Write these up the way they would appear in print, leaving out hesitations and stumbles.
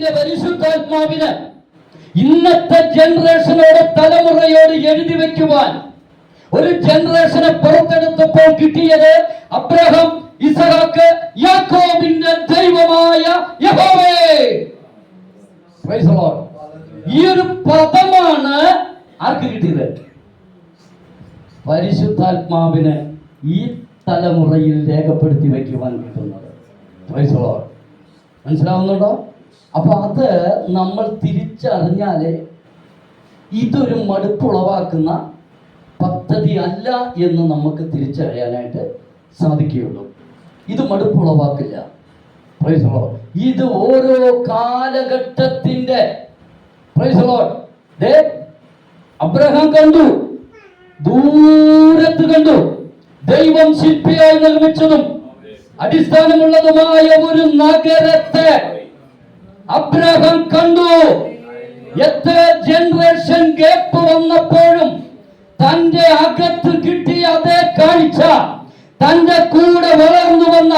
പരിശുദ്ധാത്മാവിന് ഇന്നത്തെ ജനറേഷനോട് തലമുറയോട് എഴുതി വെക്കുവാൻ ഒരു ജനറേഷനെ പുറത്തെടുത്തപ്പോൾ കിട്ടിയത് അബ്രഹാം, ഇസഹാക്ക്, യാക്കോബിന്റെ ദൈവമായ യഹോവേ. ഈ ഒരു പദമാണ് ആർക്ക് കിട്ടിയത്? പരിശുദ്ധാത്മാവിന് ഈ തലമുറയിൽ രേഖപ്പെടുത്തി വയ്ക്കുവാൻ കിട്ടുന്നത്. മനസ്സിലാവുന്നുണ്ടോ? അപ്പൊ അത് നമ്മൾ തിരിച്ചറിഞ്ഞാലേ ഇതൊരു മടുപ്പുളവാക്കുന്ന പദ്ധതി അല്ല എന്ന് നമുക്ക് തിരിച്ചറിയാനായിട്ട് സാധിക്കുകയുള്ളൂ. ഇത് മടുപ്പുളവാക്കില്ല. ഇത് ഓരോ കാലഘട്ടത്തിന്റെ അബ്രഹാം കണ്ടു, ദൂരത്ത് കണ്ടു, ദൈവം ശില്പിയായി നിർമ്മിച്ചതും അടിസ്ഥാനമുള്ളതുമായ ഒരു നഗരത്തെ അബ്രഹാം കണ്ടു. എത്ര ജനറേഷൻ ഗ്യാപ്പ് വന്നപ്പോഴും തന്റെ അകത്ത് കിട്ടിയ അതേ കാഴ്ച തന്റെ കൂടെ വളർന്നു വന്ന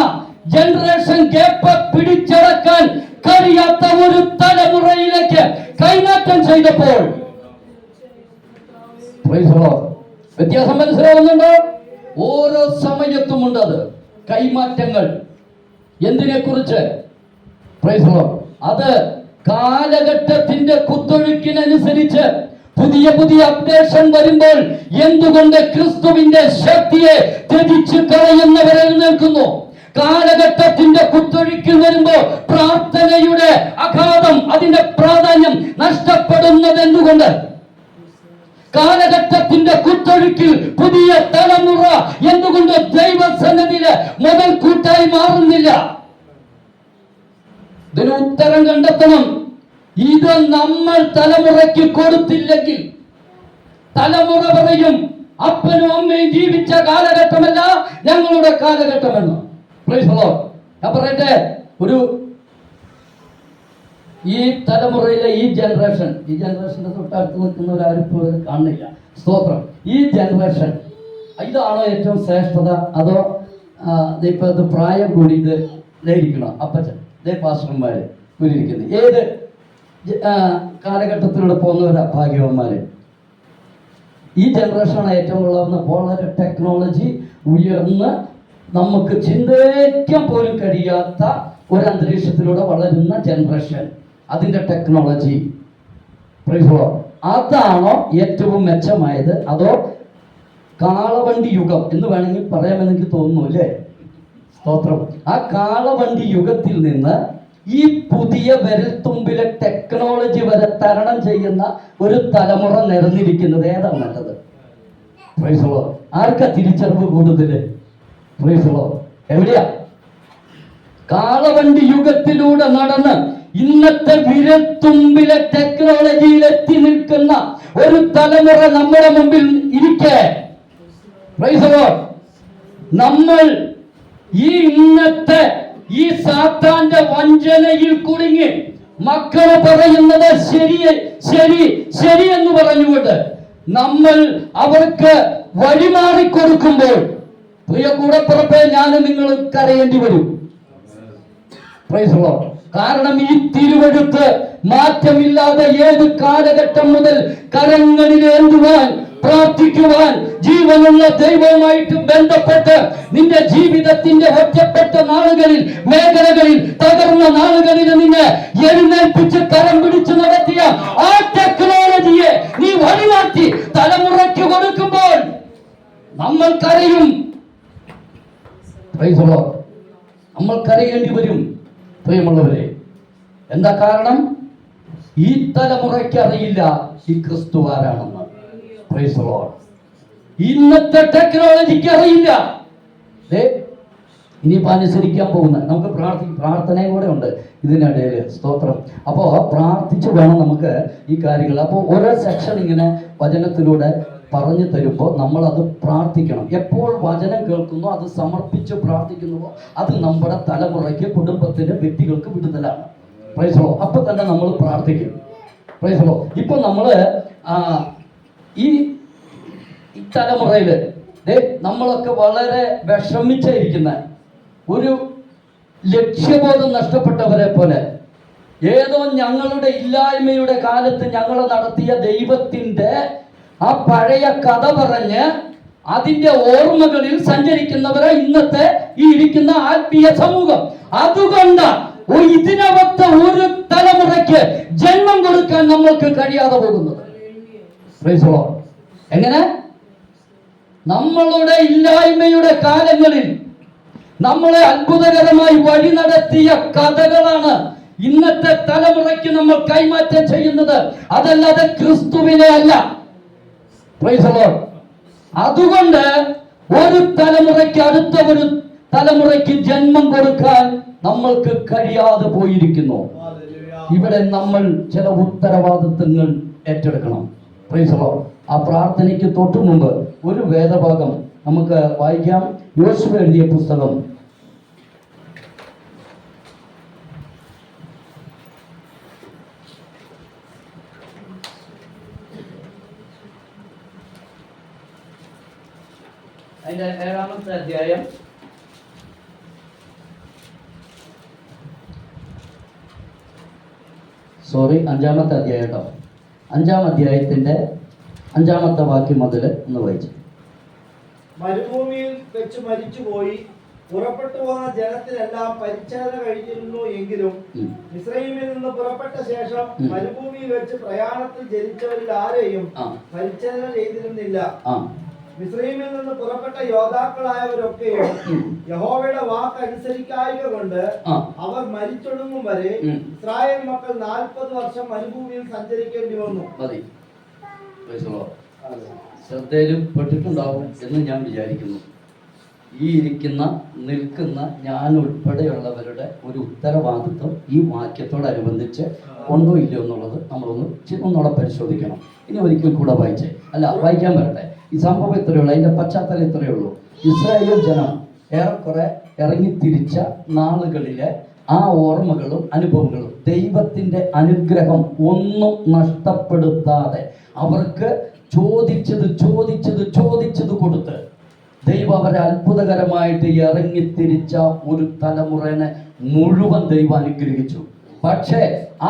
ജനറേഷൻ ഗ്യാപ്പ് പിടിച്ചടക്കാൻ കഴിയാത്ത ഒരു തലമുറയിലേക്ക് കൈമാറ്റം ചെയ്തപ്പോൾ വ്യത്യാസം മനസ്സിലാവുന്നുണ്ടോ? ഓരോ സമയത്തുമുണ്ട് അത് കൈമാറ്റങ്ങൾ. എന്തിനെ കുറിച്ച്? അത് കാലഘട്ടത്തിന്റെ കുത്തൊഴുക്കിനനുസരിച്ച് പുതിയ പുതിയ അപ്ഡേഷൻ വരുമ്പോൾ എന്തുകൊണ്ട് ക്രിസ്തുവിന്റെ ശക്തിയെ ത്യജിച്ചു കളയുന്നവരെ നിൽക്കുന്നു? കാലഘട്ടത്തിന്റെ കുത്തൊഴുക്കിൽ വരുമ്പോൾ പ്രാർത്ഥനയുടെ അഗാധം, അതിന്റെ പ്രാധാന്യം നഷ്ടപ്പെടുന്നത് എന്തുകൊണ്ട്? കാലഘട്ടത്തിന്റെ കുത്തൊഴുക്കിൽ പുതിയ തലമുറ എന്തുകൊണ്ട് ദൈവസന്നിധിയില് മുതൽക്കൂട്ടായി മാറുന്നില്ല? ഇതിന് ഉത്തരം കണ്ടെത്തണം. ഇത് നമ്മൾ തലമുറയ്ക്ക് കൊടുത്തില്ലെങ്കിൽ തലമുറ പറയും അപ്പനും അമ്മയും ജീവിച്ച കാലഘട്ടമല്ല ഞങ്ങളുടെ കാലഘട്ടമെന്ന്. ഞാൻ പറയട്ടെ, ഈ തലമുറയിലെ ഈ ജനറേഷന്റെ തൊട്ടടുത്ത് നിൽക്കുന്നവരാരും കാണുന്നില്ല. സ്തോത്രം. ഈ ജനറേഷൻ ഇതാണോ ഏറ്റവും ശ്രേഷ്ഠത? അതോ ഇപ്പൊ ഇത് പ്രായം കൂടി ഇത് നേരിക്കണം അപ്പച്ചൻ പാസ്റ്റർമാര് കൂടിയിരിക്കുന്നത്? ഏത് കാലഘട്ടത്തിലൂടെ പോകുന്നവരാ ഭാഗ്യവന്മാര്? ഈ ജനറേഷനാണ് ഏറ്റവും വളരെ ടെക്നോളജി ഉയർന്ന് നമുക്ക് ചിന്തിക്കാൻ പോലും കഴിയാത്ത ഒരു അന്തരീക്ഷത്തിലൂടെ വളരുന്ന ജനറേഷൻ. അതിന്റെ ടെക്നോളജി അതാണോ ഏറ്റവും മെച്ചമായത്? അതോ കാളവണ്ടി യുഗം എന്ന് വേണമെങ്കിൽ പറയാമെന്ന് എനിക്ക് തോന്നുന്നു, അല്ലേ? സ്തോത്രം. ആ കാളവണ്ടി യുഗത്തിൽ നിന്ന് ഈ പുതിയ വിരൽത്തുമ്പിലെ ടെക്നോളജി വരെ തരണം ചെയ്യുന്ന ഒരു തലമുറ നിരന്നിരിക്കുന്നത് ഏതാണ് നല്ലത്? ആർക്കാ തിരിച്ചറിവ് കൂടുതല്? എവിടെയാ? കാളവണ്ടി യുഗത്തിലൂടെ നടന്ന് ഇന്നത്തെ വിരൽത്തുമ്പിലെ ടെക്നോളജിയിൽ എത്തി നിൽക്കുന്ന ഒരു തലമുറ നമ്മുടെ മുമ്പിൽ ഇരിക്കെ നമ്മൾ ഈ ഇന്നത്തെ ഈ സാത്താന്റെ വഞ്ചനയിൽ കുടുങ്ങി മക്കള് പറയുന്നത് ശരി എന്ന് പറഞ്ഞുകൊണ്ട് നമ്മൾ അവർക്ക് വഴിമാറി കൊടുക്കുമ്പോൾ പ്രിയ കൂടപ്പുറപ്പെ ഞാനും നിങ്ങൾ കരയേണ്ടി വരും. കാരണം ഈ തിരുവെഴുത്ത് മാറ്റമില്ലാതെ ഏത് കാലഘട്ടം മുതൽ കരങ്ങളിൽ ഏന്തുവാൻ, പ്രാർത്ഥിക്കുവാൻ, ജീവനുള്ള ദൈവവുമായിട്ട് ബന്ധപ്പെട്ട് നിന്റെ ജീവിതത്തിന്റെ ഒറ്റപ്പെട്ട നാളുകളിൽ, മേഖലകളിൽ, തകർന്ന നാളുകളിൽ നിന്നെ എഴുന്നേൽപ്പിച്ച് കരം പിടിച്ചു നടത്തിയ ആ ടെക്നോളജിയെ നീ വഴിമാറ്റി തലമുറയ്ക്ക് കൊടുക്കുമ്പോൾ നമ്മൾ കരയും. നമ്മൾ കരയേണ്ടി വരും പ്രിയമുള്ളവരെ. എന്താ കാരണം? ഈ തലമുറയ്ക്ക് അറിയില്ല ഈ ക്രിസ്തു ആരാണെന്ന്. ഇന്നത്തെ ടെക്നോളജിക്ക് അറിയില്ല. ഇനിയിപ്പോ അനുസരിക്കാൻ പോകുന്ന നമുക്ക് പ്രാർത്ഥനയും കൂടെ ഉണ്ട് ഇതിനിടയിൽ. സ്തോത്രം. അപ്പോ പ്രാർത്ഥിച്ചു വേണം നമുക്ക് ഈ കാര്യങ്ങൾ. അപ്പോൾ ഓരോ സെക്ഷൻ ഇങ്ങനെ വചനത്തിലൂടെ പറഞ്ഞു തരുമ്പോൾ നമ്മൾ അത് പ്രാർത്ഥിക്കണം. എപ്പോൾ വചനം കേൾക്കുന്നോ അത് സമർപ്പിച്ച് പ്രാർത്ഥിക്കുന്നുവോ അത് നമ്മുടെ തലമുറയ്ക്ക്, കുടുംബത്തിന്, വ്യക്തികൾക്ക് വിടുതലാണ്. അപ്പൊ തന്നെ നമ്മൾ പ്രാർത്ഥിക്കും. ഇപ്പൊ നമ്മള് ഈ തലമുറയില് നമ്മളൊക്കെ വളരെ വിഷമിച്ചിരിക്കുന്ന ഒരു ലക്ഷ്യബോധം നഷ്ടപ്പെട്ടവരെ പോലെ ഏതോ ഞങ്ങളുടെ ഇല്ലായ്മയുടെ കാലത്ത് ഞങ്ങൾ നടത്തിയ ദൈവത്തിന്റെ ആ പഴയ കഥ പറഞ്ഞ് അതിന്റെ ഓർമ്മകളിൽ സഞ്ചരിക്കുന്നവരെ ഇന്നത്തെ ഈ ഇരിക്കുന്ന ആത്മീയ സമൂഹം. അതുകൊണ്ട് ഇതിനകത്ത് ഒരു തലമുറയ്ക്ക് ജന്മം കൊടുക്കാൻ നമ്മൾക്ക് കഴിയാതെ പോകുന്നത്. എങ്ങനെ? നമ്മളുടെ ഇല്ലായ്മയുടെ കാലങ്ങളിൽ നമ്മളെ അത്ഭുതകരമായി വഴി നടത്തിയ കഥകളാണ് ഇന്നത്തെ തലമുറയ്ക്ക് നമ്മൾ കൈമാറ്റം ചെയ്യുന്നത്. അതല്ലാതെ ക്രിസ്തുവിനെ അല്ല. അതുകൊണ്ട് ഒരു തലമുറയ്ക്ക് അടുത്ത ഒരു തലമുറയ്ക്ക് ജന്മം കൊടുക്കാൻ നമ്മൾക്ക് കഴിയാതെ പോയിരിക്കുന്നു. ഇവിടെ നമ്മൾ ചില ഉത്തരവാദിത്വങ്ങൾ ഏറ്റെടുക്കണം. ആ പ്രാർത്ഥനയ്ക്ക് തൊട്ടു മുമ്പ് ഒരു വേദഭാഗം നമുക്ക് വായിക്കാം. യോശുവ എഴുതിയ പുസ്തകം അതിന്റെ 7-ാമത്തെ അധ്യായം അഞ്ചാമത്തെ അധ്യായം കേട്ടോ. 5-ാം അധ്യായത്തിന്റെ 5-ാമത്തെ വാക്യം മുതൽ ഒന്ന് വായിച്ചു. മരുഭൂമിയിൽ വെച്ച് മരിച്ചുപോയി പുറപ്പെട്ടു പോന്ന ജനത്തിനെല്ലാം പരിച്ഛേദന കഴിഞ്ഞിരുന്നു എങ്കിലും മിസ്രയീമിൽ നിന്ന് പുറപ്പെട്ട ശേഷം മരുഭൂമിയിൽ വെച്ച് പ്രയാണത്തിൽ ജനിച്ചവരിൽ ആരെയും പരിച്ഛേദന ചെയ്തിരുന്നില്ല. മിസ്രയീമിൽ നിന്ന് പുറപ്പെട്ട യോദ്ധാക്കളായവരൊക്കെയും യഹോവയുടെ വാക്ക് അനുസരിക്കായക കൊണ്ട് അവർ മരിച്ചൊടുങ്ങും വരെ ഇസ്രായേൽ മക്കൾ 40 വർഷം മരുഭൂമിയിൽ സഞ്ചരിക്കേണ്ടി വന്നു. ശ്രദ്ധയിലും പെട്ടിട്ടുണ്ടാവും എന്ന് ഞാൻ വിചാരിക്കുന്നു. ഈ ഇരിക്കുന്ന നിൽക്കുന്ന ഞാൻ ഉൾപ്പെടെയുള്ളവരുടെ ഒരു ഉത്തരവാദിത്വം ഈ വാക്യത്തോടനുബന്ധിച്ച് ഉണ്ടോ ഇല്ലയോ എന്നുള്ളത് ഒന്നുകൂടെ പരിശോധിക്കണം. ഇനി ഒരിക്കൽ കൂടെ വായിക്കാൻ വരട്ടെ. ഈ സംഭവം ഇത്രയുള്ളൂ, അതിന്റെ പശ്ചാത്തലം ഇത്രയേ ഉള്ളൂ. ഇസ്രായേൽ ജനം ഏറെക്കുറെ ഇറങ്ങിത്തിരിച്ച നാളുകളിലെ ആ ഓർമ്മകളും അനുഭവങ്ങളും ദൈവത്തിന്റെ അനുഗ്രഹം ഒന്നും നഷ്ടപ്പെടുത്താതെ അവർക്ക് ചോദിച്ചത് കൊടുത്ത് ദൈവം അവരെ അത്ഭുതകരമായിട്ട് ഇറങ്ങിത്തിരിച്ച ഒരു തലമുറനെ മുഴുവൻ ദൈവം അനുഗ്രഹിച്ചു. പക്ഷേ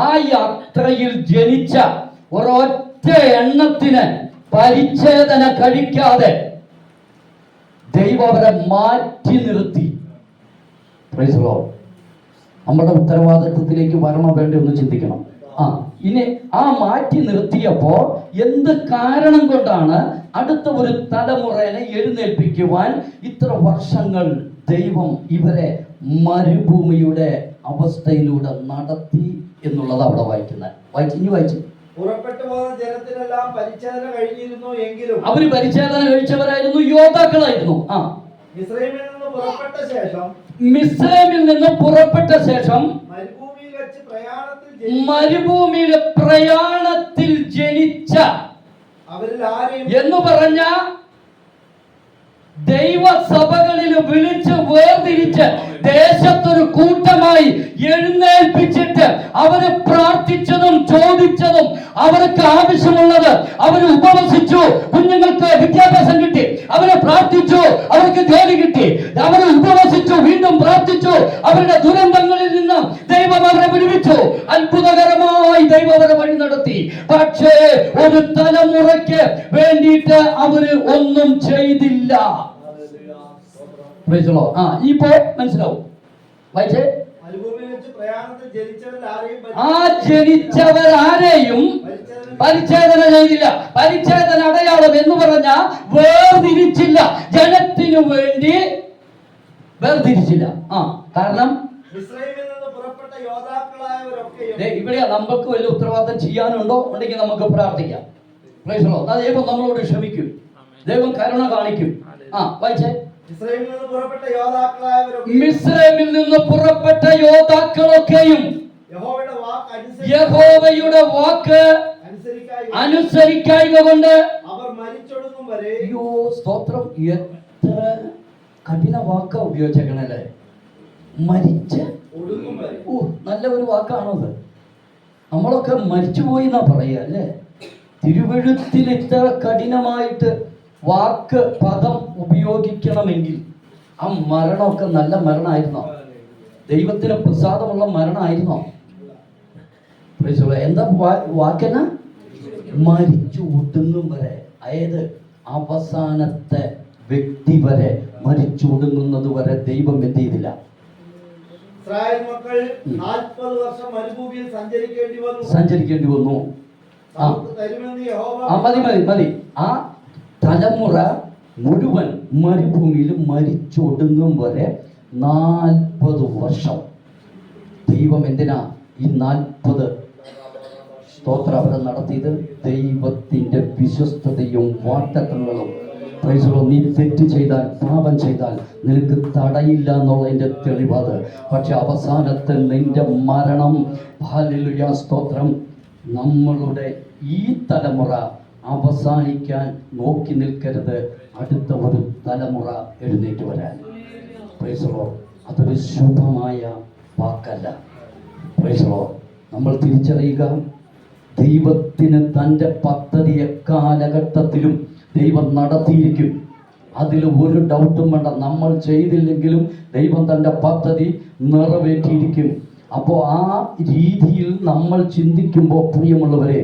ആ യാത്രയിൽ ജനിച്ച ഒരൊറ്റ എണ്ണത്തിന് പരിച്ഛേദന കഴിക്കാതെ ദൈവം അവരെ മാറ്റി നിർത്തി. നമ്മുടെ ഉത്തരവാദിത്വത്തിലേക്ക് വരണോ വേണ്ടി ഒന്ന് ചിന്തിക്കണം. ഇനി ആ മാറ്റി നിർത്തിയപ്പോ എന്ത് കാരണം കൊണ്ടാണ് അടുത്ത ഒരു തലമുറയെ എഴുന്നേൽപ്പിക്കുവാൻ ഇത്ര വർഷങ്ങൾ ദൈവം ഇവരെ മരുഭൂമിയുടെ അവസ്ഥയിലൂടെ നടത്തി എന്നുള്ളത് അവിടെ വായിച്ചു. പുറപ്പെട്ടു പോകുന്ന ജനത്തിനെല്ലാം പരിച്ഛേദന കഴിഞ്ഞിരുന്നു എങ്കിലും അവര് പരിച്ഛേദന കഴിച്ചവരായിരുന്നു, യോദ്ധാക്കളായിരുന്നു. മിസ്രയീമിൽ നിന്ന് പുറപ്പെട്ട ശേഷം മരുഭൂമിയിലെ പ്രയാണത്തിൽ ജനിച്ച എന്ന് പറഞ്ഞ ദൈവസഭകളിൽ വിളിച്ച് വേർതിരിച്ച് ദേശത്തൊരു കൂട്ടമായി എഴുന്നേൽപ്പിച്ചിട്ട് അവര് പ്രാർത്ഥിച്ചതും ചോദിച്ചതും അവർക്ക് ആവശ്യമുള്ളത് അവര് ഉപവസിച്ചു. കുഞ്ഞുങ്ങൾക്ക് വിദ്യാഭ്യാസം കിട്ടി, അവരെ പ്രാർത്ഥിച്ചു, അവർക്ക് ജോലി കിട്ടി, അവര് ഉപവസിച്ചു, വീണ്ടും പ്രാർത്ഥിച്ചു. അവരുടെ ദുരന്തങ്ങളിൽ നിന്ന് ദൈവം അവരെ വിടുവിച്ചു. അത്ഭുതകരമായി ദൈവം അവരെ വഴി നടത്തി. പക്ഷേ ഒരു തലമുറയ്ക്ക് വേണ്ടിയിട്ട് അവര് ഒന്നും ചെയ്തില്ല. ഇപ്പോ മനസ്സിലാവും. വായിച്ചേ. ആ ജനിച്ചവരാരെയും പരിച്ഛേദന ചെയ്തില്ല. പരിച്ഛേദന അടയാളം എന്ന് പറഞ്ഞ വേർതിരിച്ചില്ല, ജനത്തിനു വേണ്ടി വേർതിരിച്ചില്ല. കാരണം ഇവിടെ നമുക്ക് വലിയ ഉത്തരവാദിത്തം ചെയ്യാനുണ്ടോ ഉണ്ടെങ്കിൽ നമുക്ക് പ്രാർത്ഥിക്കാം. ദൈവം നമ്മളോട് ക്ഷമിക്കും, ദൈവം കരുണ കാണിക്കും. വായിച്ചേ. മിസ്രൈമിൽ നിന്ന് പുറപ്പെട്ട യോദ്ധാക്കളൊക്കെയും യഹോവയുടെ വാക്ക് അനുസരിക്കായ്ക കൊണ്ട് സ്തോത്രം. എത്ര കഠിന വാക്ക ഉപയോഗിച്ചേക്കണല്ലേ, മരിച്ച്. നല്ല ഒരു വാക്കാണോ അത്? നമ്മളൊക്കെ മരിച്ചുപോയി എന്നാ പറയാ അല്ലേ? തിരുവെഴുത്തിൽ ഇത്ര കഠിനമായിട്ട് വാക്ക് പദം ഉപയോഗിക്കണമെങ്കിൽ ആ മരണമൊക്കെ നല്ല മരണമായിരുന്നോ? ദൈവത്തിന് പ്രസാദമുള്ള മരണമായിരുന്നോ? Praise the Lord. എന്താ വാക്കന മരിച്ചു ഒടുങ്ങും വരെ, അതായത് അവസാനത്തെ വ്യക്തി വരെ മരിച്ചൊടുങ്ങുന്നത് വരെ ദൈവം എന്ത് ചെയ്തില്ല. ഇസ്രായേൽ മക്കൾ 40 വർഷം മരുഭൂമിയിൽ സഞ്ചരിക്കേണ്ടി വന്നു. തരുമെന്ന് യഹോവ മതി. ആ തലമുറ മുഴുവൻ മരുഭൂമിയിൽ മരിച്ചൊടുങ്ങും വരെ 40 വർഷം ദൈവം എന്തിനാ ഈ 40 സ്തോത്രം അവരെ നടത്തിയത്? ദൈവത്തിന്റെ വിശ്വസ്തതയും വാഗ്ദത്തങ്ങളും. നീ തെറ്റ് ചെയ്താൽ, പാപം ചെയ്താൽ നിനക്ക് തടയില്ല എന്നുള്ളതിന്റെ തെളിവാത്. പക്ഷെ അവസാനത്തെ നിന്റെ മരണം, ഹല്ലേലൂയ സ്തോത്രം, നമ്മളുടെ ഈ തലമുറ അവസാനിക്കാൻ നോക്കി നിൽക്കരുത്. അടുത്ത ഒരു തലമുറ എഴുന്നേറ്റ് വരാൻ. Praise the lord. അതൊരു ശുഭമായ വാക്കല്ല. Praise the lord. നമ്മൾ തിരിച്ചറിയുക, ദൈവത്തിന് തൻ്റെ പദ്ധതി എക്കാലഘട്ടത്തിലും ദൈവം നടത്തിയിരിക്കും. അതിൽ ഒരു ഡൗട്ടും വേണ്ട. നമ്മൾ ചെയ്തില്ലെങ്കിലും ദൈവം തൻ്റെ പദ്ധതി നിറവേറ്റിയിരിക്കും. അപ്പോൾ ആ രീതിയിൽ നമ്മൾ ചിന്തിക്കുമ്പോൾ, പ്രിയമുള്ളവരെ,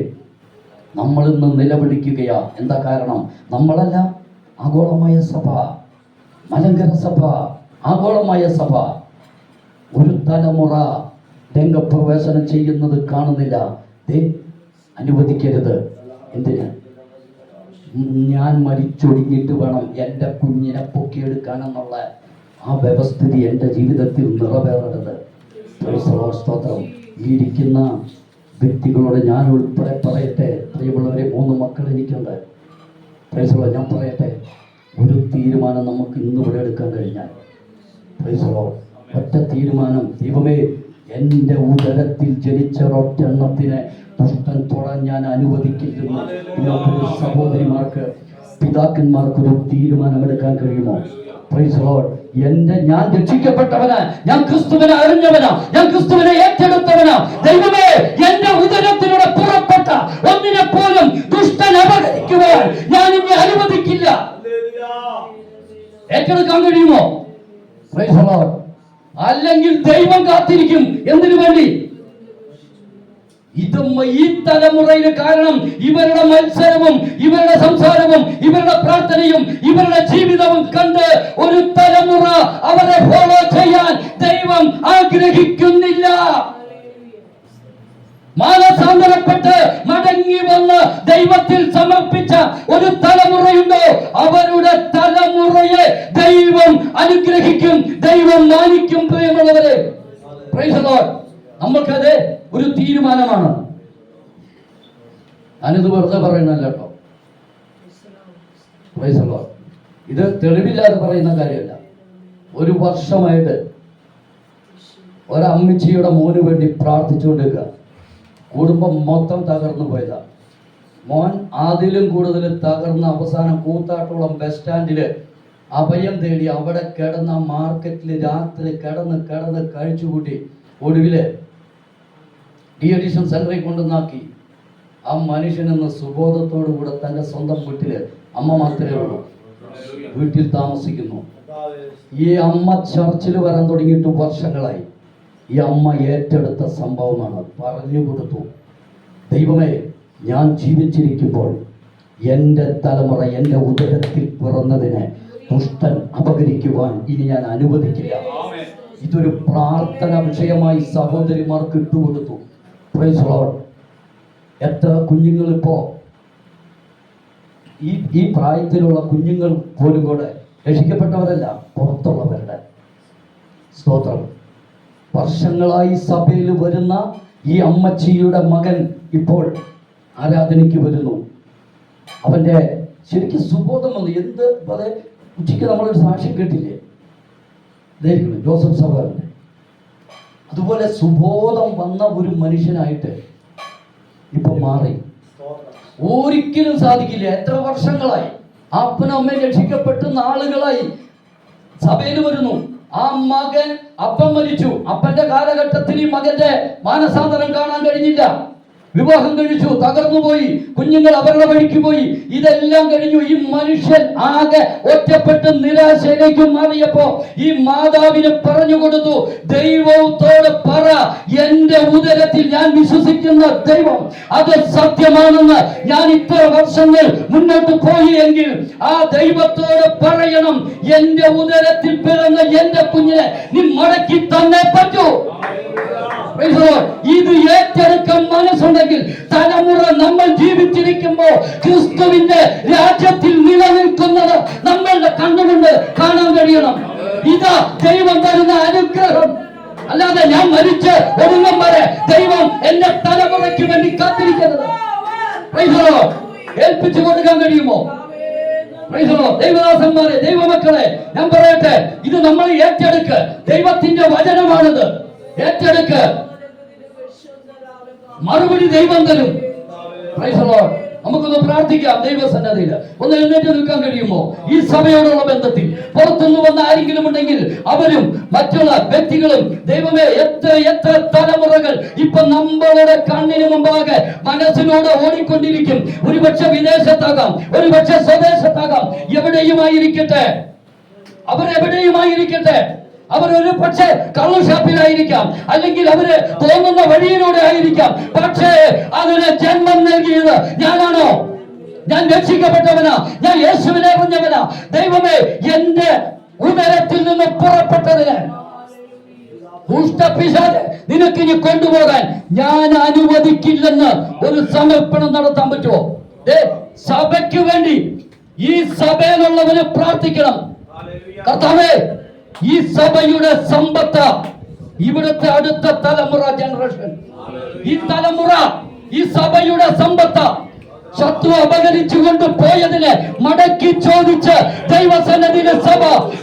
നമ്മളിന്ന് നിലവിളിക്കുകയാ. എന്താ കാരണം? നമ്മളല്ല, ആഗോളമായ സഭ, മലങ്കര സഭ, ആഗോളമായ സഭ ഒരു തലമുറ രംഗപ്രവേശനം ചെയ്യുന്നത് കാണുന്നില്ല. അനുവദിക്കരുത്. എന്തിന്? ഞാൻ മരിച്ചൊടുങ്ങിയിട്ട് വേണം എൻ്റെ കുഞ്ഞിനെ പൊക്കിയെടുക്കാനെന്നുള്ള ആ വ്യവസ്ഥിതി എൻ്റെ ജീവിതത്തിൽ നിറവേറരുത്. സ്തോത്രം. ഈ ഇരിക്കുന്ന വ്യക്തികളോട് ഞാൻ ഉൾപ്പെടെ പറയട്ടെ, പ്രിയമുള്ളവരെ, 3 മക്കൾ എനിക്കുണ്ട്. പ്രൈസലോ, ഞാൻ പറയട്ടെ, ഒരു തീരുമാനം നമുക്ക് ഇന്നിവിടെ എടുക്കാൻ കഴിഞ്ഞാൽ, പ്രൈസലോ, ഒറ്റ തീരുമാനം, ദൈവമേ, എൻ്റെ ഉദരത്തിൽ ജനിച്ച ഒറ്റെണ്ണത്തിന് ദുഷ്ടൻ തൊടാൻ ഞാൻ അനുവദിക്കില്ലെന്ന് നിങ്ങൾക്ക് സഹോദരിമാർക്ക്, പിതാക്കന്മാർക്കൊരു തീരുമാനമെടുക്കാൻ കഴിയുമോ? Praise Lord. ഞാൻ രക്ഷിക്കപ്പെട്ടവനാ, ഞാൻ ക്രിസ്തുവിനെ അറിഞ്ഞവനാ, ഞാൻ ക്രിസ്തുവിനെ ഏറ്റെടുത്തവനാ. ദൈവമേ, എന്റെ ഉദരത്തിലൂടെ പുറപ്പെട്ട ഒന്നിനെ പോലും ദുഷ്ടൻ അപഹരിക്കുവാൻ ഞാൻ ഇനി അനുവദിക്കില്ല. ഏറ്റെടുക്കാൻ കഴിയുമോ? Praise Lord. അല്ലെങ്കിൽ ദൈവം കാത്തിരിക്കും. എന്തിനു വേണ്ടി? ഈ തലമുറയിലെ കാരണം ഇവരുടെ മത്സരവും ഇവരുടെ സംസാരവും ഇവരുടെ പ്രാർത്ഥനയും ഇവരുടെ ജീവിതവും കണ്ട് ഒരു തലമുറ അവരെ ഫോളോ ചെയ്യാൻ ദൈവം ആഗ്രഹിക്കുന്നില്ല. മാനസാന്തരപ്പെട്ട് മടങ്ങി വന്ന് ദൈവത്തിൽ സമർപ്പിച്ച ഒരു തലമുറയുണ്ടോ? അവരുടെ തലമുറയെ ദൈവം അനുഗ്രഹിക്കും, ദൈവം മാനിക്കും. പ്രിയമുള്ളവരെ, പ്രൈസ് ദി ലോർഡ്. നമ്മൾക്കത് ഒരു തീരുമാനമാണ്. ഞാനിത് വെറുതെ പറയുന്നല്ല കേട്ടോ. Price the Lord. ഇത് തെളിവില്ലാതെ പറയുന്ന കാര്യമല്ല. ഒരു വർഷമായിട്ട് ഒരമ്മച്ചിയുടെ മോന് വേണ്ടി പ്രാർത്ഥിച്ചുകൊണ്ടിരിക്കുക. കുടുംബം മൊത്തം തകർന്നു പോയതാ. മോൻ അതിലും കൂടുതൽ തകർന്ന അവസാനം കൂത്താട്ടോളം ബസ് സ്റ്റാൻഡില് അഭയം തേടി അവിടെ കിടന്ന മാർക്കറ്റിൽ രാത്രി കിടന്ന് കഴിച്ചുകൂട്ടി ഒടുവില് ഡീഅഡിക്ഷൻ സെന്ററിൽ കൊണ്ടുവന്നാക്കി. ആ മനുഷ്യനെന്ന് സുബോധത്തോടു കൂടെ തൻ്റെ സ്വന്തം വീട്ടില്, അമ്മ മാത്രമേ ഉള്ളൂ, വീട്ടിൽ താമസിക്കുന്നു. ഈ അമ്മ ചർച്ചിൽ വരാൻ തുടങ്ങിയിട്ട് വർഷങ്ങളായി. ഈ അമ്മ ഏറ്റെടുത്ത സംഭവമാണ്. പറഞ്ഞു കൊടുത്തു, ദൈവമേ, ഞാൻ ജീവിച്ചിരിക്കുമ്പോൾ എൻ്റെ തലമുറ എൻ്റെ ഉദരത്തിൽ പിറന്നതിനെ ദുഷ്ടൻ അപഹരിക്കുവാൻ ഇനി ഞാൻ അനുവദിക്കില്ല. ഇതൊരു പ്രാർത്ഥന വിഷയമായി സഹോദരിമാർക്ക് ഇട്ടുകൊടുത്തു. Price the Lord. എത്ര കുഞ്ഞുങ്ങൾ ഇപ്പോൾ ഈ പ്രായത്തിലുള്ള കുഞ്ഞുങ്ങൾ പോലും കൂടെ രക്ഷിക്കപ്പെട്ടവരല്ല, പുറത്തുള്ളവരുടെ. സ്തോത്രം. വർഷങ്ങളായി സഭയിൽ വരുന്ന ഈ അമ്മച്ചിയുടെ മകൻ ഇപ്പോൾ ആരാധനയ്ക്ക് വരുന്നു. അവൻ്റെ ശരിക്കും സുബോധം വന്നു. എന്ത് അതെ, ഉച്ചയ്ക്ക് നമ്മളൊരു സാക്ഷ്യം കേട്ടില്ലേ, ഇതായിരിക്കണം ജോസഫ് സഭയുടെ. അതുപോലെ സുബോധം വന്ന ഒരു മനുഷ്യനായിട്ട് ഇപ്പൊ മാറി. ഒരിക്കലും സാധിക്കില്ല. എത്ര വർഷങ്ങളായി അപ്പനും അമ്മയും രക്ഷിക്കപ്പെട്ട് നാളുകളായി സഭയിൽ വരുന്നു. ആ മകൻ, അപ്പൻ മരിച്ചു. അപ്പന്റെ കാലഘട്ടത്തിൽ ഈ മകന്റെ മാനസാന്തരം കാണാൻ കഴിഞ്ഞില്ല. വിവാഹം കഴിച്ചു, തകർന്നുപോയി, കുഞ്ഞുങ്ങൾ അവരുടെ വഴിക്ക് പോയി. ഇതെല്ലാം കഴിഞ്ഞു. ഈ മനുഷ്യൻ ആകെ ഒറ്റപ്പെട്ട് നിരാശയിലേക്ക് മാറിയപ്പോ ഈ മാതാവിന് പറഞ്ഞു കൊടുത്തു, ദൈവത്തോട് പറ, എന്റെ ഉദരത്തിൽ ഞാൻ വിശ്വസിക്കുന്ന ദൈവം അത് സത്യമാണെന്ന്. ഞാൻ ഇത്ര വർഷങ്ങൾ മുന്നോട്ട് പോയി എങ്കിൽ ആ ദൈവത്തോട് പറയണം, എന്റെ ഉദരത്തിൽ പിറന്ന എന്റെ കുഞ്ഞിനെ നീ മടക്കി തന്നെ പറ്റൂ. ഇത് ഏറ്റെടുക്കാൻ മനസ്സുണ്ടെങ്കിൽ തലമുറ നമ്മൾ ജീവിച്ചിരിക്കുമ്പോ ക്രിസ്തുവിന്റെ രാജ്യത്തിൽ നിലനിൽക്കുന്നത് നമ്മളുടെ കണ്ണുകൊണ്ട് കാണാൻ കഴിയണം. ഇതാ ദൈവം തരുന്ന അനുഗ്രഹം. അല്ലാതെ ഞാൻ മരിച്ച് ഒടുങ്ങം വരെ ദൈവം എന്റെ തലമുറയ്ക്ക് വേണ്ടി കാത്തിരിക്കുന്നത് ഏൽപ്പിച്ചു കൊടുക്കാൻ കഴിയുമോ? ദൈവദാസന്മാരെ, ദൈവമക്കളെ, ഞാൻ പറയട്ടെ, ഇത് നമ്മൾ ഏറ്റെടുക്ക്. ദൈവത്തിന്റെ വചനമാണിത്. ഏറ്റെടുക്ക്. മറുപടി ദൈവം തരും. നമുക്കൊന്ന് പ്രാർത്ഥിക്കാം ദൈവസന്നദ്ധിയിൽ. ഒന്ന് എഴുന്നേറ്റ് നിൽക്കാൻ കഴിയുമോ? ഈ സഭയോടുള്ള ബന്ധത്തിൽ പുറത്തുനിന്ന് വന്ന ആരെങ്കിലും ഉണ്ടെങ്കിൽ അവരും മറ്റുള്ള വ്യക്തികളും, ദൈവമേ, എത്ര തലമുറകൾ ഇപ്പൊ നമ്മളുടെ കണ്ണിന് മുമ്പാകെ മനസ്സിലൂടെ ഓടിക്കൊണ്ടിരിക്കും. ഒരുപക്ഷെ വിദേശത്താകാം, ഒരുപക്ഷെ സ്വദേശത്താകാം, എവിടെയുമായിരിക്കട്ടെ, അവരെവിടെയുമായിരിക്കട്ടെ. അവരൊരു പക്ഷേ കള്ളുഷാപ്പിലായിരിക്കാം, അല്ലെങ്കിൽ അവര് തോന്നുന്ന വഴിയിലൂടെ ആയിരിക്കാം. പക്ഷേ അതിന് ജന്മം നൽകിയത് ഞാനാണോ? ഞാൻ രക്ഷിക്കപ്പെട്ടവനാ, ഞാൻ യേശുവിനെ അറിഞ്ഞവനാ. ദൈവമേ, എന്റെ ഉദരത്തിൽ നിന്ന് പുറപ്പെട്ടതിന് ദുഷ്ടപിശാച് നിനക്ക് ഇനി കൊണ്ടുപോകാൻ ഞാൻ അനുവദിക്കില്ലെന്ന് ഒരു സമർപ്പണം നടത്താൻ പറ്റുമോ? സഭയ്ക്ക് വേണ്ടി ഈ സഭയിലുള്ളവന് പ്രാർത്ഥിക്കണം. കർത്താവേ, ഈ സഭയുടെ സമ്പത്ത് ഇവിടുത്തെ അടുത്ത തലമുറ, ജനറേഷൻ, ഈ തലമുറ ഈ സഭയുടെ സമ്പത്ത് ശത്രു അപകരിച്ചുകൊണ്ട് പോയതിനെ മടക്കി ചോദിച്ച് ദൈവസന്നിധിയിലെ സഭ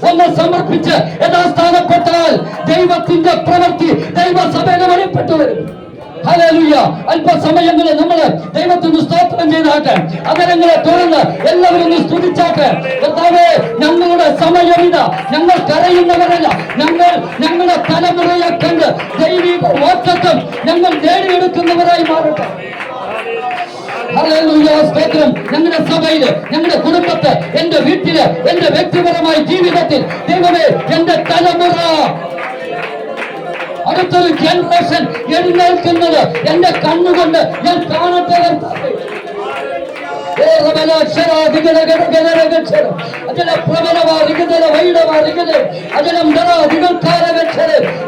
ഒന്ന് സമർപ്പിച്ച് യഥാസ്ഥാനപ്പെട്ടാൽ ദൈവത്തിന്റെ പ്രവൃത്തി ദൈവസഭയിൽ വെളിപ്പെട്ടു വരും. ഹല്ലേലൂയ. അല്പസമയങ്ങളിൽ നമ്മൾ ദൈവത്തിന് സ്തോത്രം ചെയ്താട്ടെ. അതരങ്ങളെ തുറന്ന് എല്ലാവരും ഒന്ന് സ്തുതിച്ചാട്ടെ. കർത്താവേ, ഞങ്ങളുടെ സമയം ഇതാ. ഞങ്ങൾ കരയുന്നവരല്ല, ഞങ്ങളുടെ തലമുറയെ കണ്ട് ദൈവിക വാഗ്ദത്തം ഞങ്ങൾ നേടിയെടുക്കുന്നവരായി മാറട്ടെ. ഹല്ലേലൂയ. സ്തോത്രം. ഞങ്ങളുടെ സഭയില്, ഞങ്ങളുടെ കുടുംബത്തെ, എന്റെ വീട്ടില്, എന്റെ വ്യക്തിപരമായ ജീവിതത്തിൽ ദൈവമേ, എന്റെ തലമുറ, അടുത്തൊരു ജനറേഷൻ എഴുന്നേൽക്കുന്നത് എന്റെ കണ്ണുകൊണ്ട് ഞാൻ കാണട്ടെ.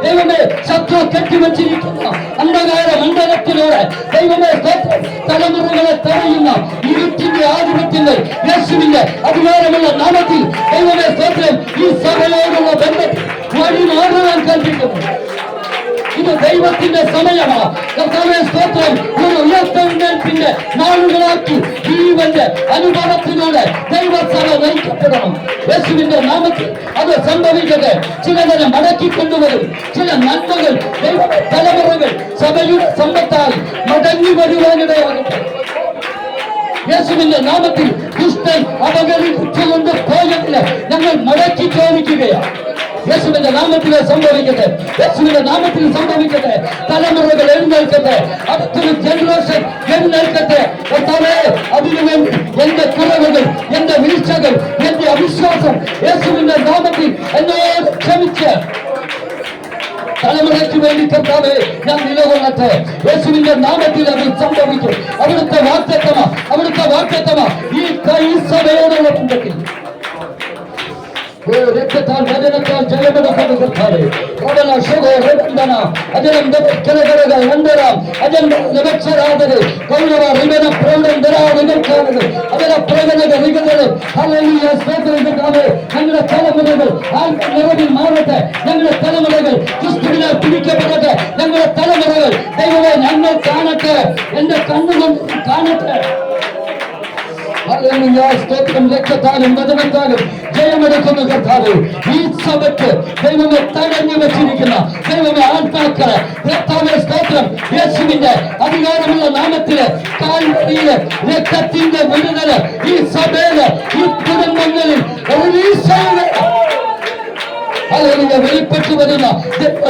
ദൈവമേ, ശത്രു കെട്ടിവെച്ചിരിക്കുന്ന അന്ധകാര മണ്ഡലത്തിലൂടെ ദൈവമേ തലമുറകളെ തടയുന്ന ഇരുട്ടിന്റെ ആധിപത്യങ്ങൾ യേശുവിന്റെ അധികാരമുള്ള നാമത്തിൽ ദൈവമേ സ്തോത്രം. ഈ സഭയോടുള്ള ബന്ധത്തിൽ വഴി മാറുവാൻ കൽപ്പിക്കുന്നു. ഇത് ദൈവത്തിന്റെ സമയമാണ്. കർത്താവേ സ്തോത്രം. ഒരു ഉയർത്തെഴുന്നേൽപ്പിന്റെ നാളുകളാക്കി ജീവന്റെ അനുഭവത്തിലൂടെ ദൈവസഭ നയിക്കപ്പെടണം. യേശുവിന്റെ നാമത്തിൽ അത് സംഭവിക്കട്ടെ. ചിലതിനെ മടക്കിക്കൊണ്ടുവരും. ചില നന്മകൾ തലമുറകൾ സഭയുടെ സമ്പത്താൽ മടങ്ങി വരുവാനിടയാകട്ടെ. യേശുവിന്റെ നാമത്തിൽ ദുഷ്ടൻ അപകരിച്ചുകൊണ്ട് പോയതിന് ഞങ്ങൾ മടക്കി ചോദിക്കുകയാണ്. യേശുവിന്റെ നാമത്തിൽ സംഭവിക്കട്ടെ. യേശുവിന്റെ നാമത്തിൽ സംഭവിക്കട്ടെ. തലമുറകൾ എഴുന്നേൽക്കട്ടെ. അടുത്തൊരു ജനറേഷൻ എഴുന്നേൽക്കട്ടെ. കർത്താവേ, അതിനുവേണ്ടി എന്റെ കുറവുകൾ, എന്റെ വീഴ്ചകൾ, എന്റെ അവിശ്വാസം യേശുവിന്റെ നാമത്തിൽ എന്നോട് ക്ഷമിച്ച് തലമുറയ്ക്ക് വേണ്ടി കർത്താവേ ഞാൻ നിലകൊള്ളട്ടെ. യേശുവിന്റെ നാമത്തിൽ അത് സംഭവിക്കും. അവിടുത്തെ വാഗ്ദത്തമാ ഈ സഭയോടുള്ള ബന്ധത്തിൽ രക്തത്താൽ വചനത്താൽ ജലമെടുക്കുന്ന കർത്താവേ, അജലം അജലം ലഭിച്ചരാതര് കൗരവ റിവന പ്രൗഢം ധരാവിനക്കാരത് അതര പ്രവണത റിഗതര്. ഹല്ലേലൂയ. സ്തോത്രം കർത്താവേ. ഞങ്ങളുടെ തലമുറകൾ ആത്മ നിറവിൽ മാറട്ടെ. ഞങ്ങളുടെ തലമുറകൾ ക്രിസ്തുവിനാൽ പിടിക്കപ്പെടട്ടെ. ഞങ്ങളുടെ തലമുറകൾ ദൈവമേ ഞങ്ങൾ കാണട്ടെ. എന്റെ കണ്ണുകൊണ്ട് കാണട്ടെ. ഹല്ലേലൂയ. സ്തോത്രം. രക്തത്താലും വചനത്താലും ജയമെടുക്കുന്ന കർത്താവ് ഈ സഭയ്ക്ക് ദൈവമേ തടഞ്ഞു വെച്ചിരിക്കുന്ന ദൈവമേ ആത്മാക്കളെ കർത്താവേ സ്തോത്രം. യേശുവിന്റെ അധികാരമുള്ള നാമത്തില് കാൽവരിയില് രക്തത്തിന്റെ വിടുതല് ഈ സഭയില് ഈ കുടുംബങ്ങളിൽ വെളിപ്പെട്ടു വരുന്ന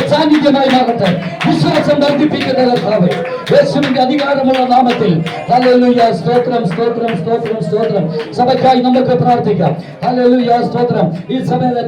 സാന്നിധ്യമായി മാറട്ടെ. വിശ്വാസം വർദ്ധിപ്പിക്കുന്ന കർത്താവ് യേശുവിന്റെ അധികാരമുള്ള നാമത്തിൽ. ഹല്ലേലൂയ. സ്തോത്രം, സ്തോത്രം, സ്തോത്രം, സ്തോത്രം. സഭയ്ക്കായി നമുക്ക് പ്രാർത്ഥിക്കാം. ഹല്ലേലൂയ, സ്തോത്രം. ഈ സഭയിലെ